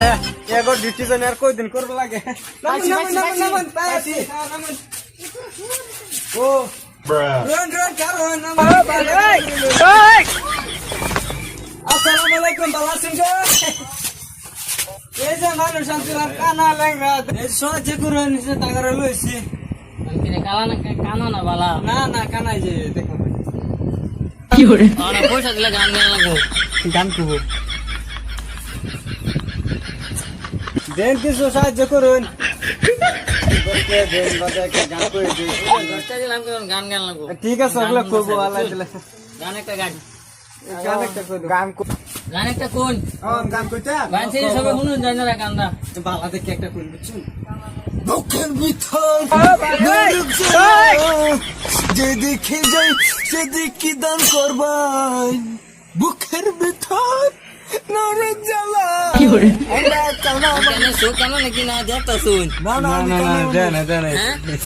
এগো ডিউটি জানি আর কয়দিন করব লাগে ও রন কারণ আসসালামু আলাইকুম ভালো আছেন গো এই যে মানুষ শান্তিলাল কানা ল্যাংরা এই সহ্য করে নিছে টাকারে লইছি কানা না বালা না না কানাই যে দেখো কি করে আরে পয়সা দিলে গান গান লাগো গান করব দেন কিছু সাহায্য করুন গান করে দিই দশটা দিলাম কেন গান গান লাগো ঠিক আছে ওগুলো করবো আল্লাহ দিলে গান একটা গান গান একটা করবো গান গান একটা কোন গান কইতে গান সেই সবে শুনুন জানি না গানটা বালা দেখে একটা কোন বুঝছেন বুকের ভিতর যে দেখে যাই সেদিকে দান করবাই বুকের ভিতর নরে জ্বালা কেন শো কেন নাকি না দেখতা শুন না না না না দেন দেন হ্যাঁ